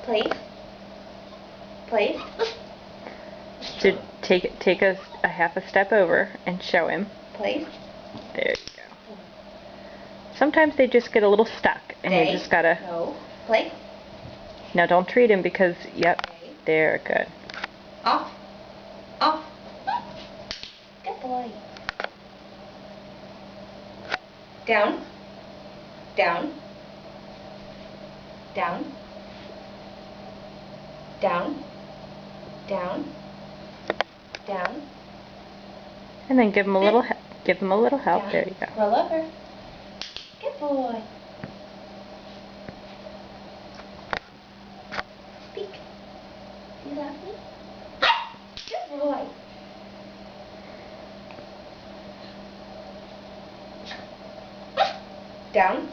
Place. Place. So take a half a step over and show him. Place. There you go. Sometimes they just get a little stuck, and you just gotta. No. Place. Now don't treat him because, yep, there, good. Off. Off. Good boy. Down. Down. Down. Down. Down. Down. And then give him a little help. Down. There you go. Roll over. Good boy. Speak. You love me? Good boy. Down.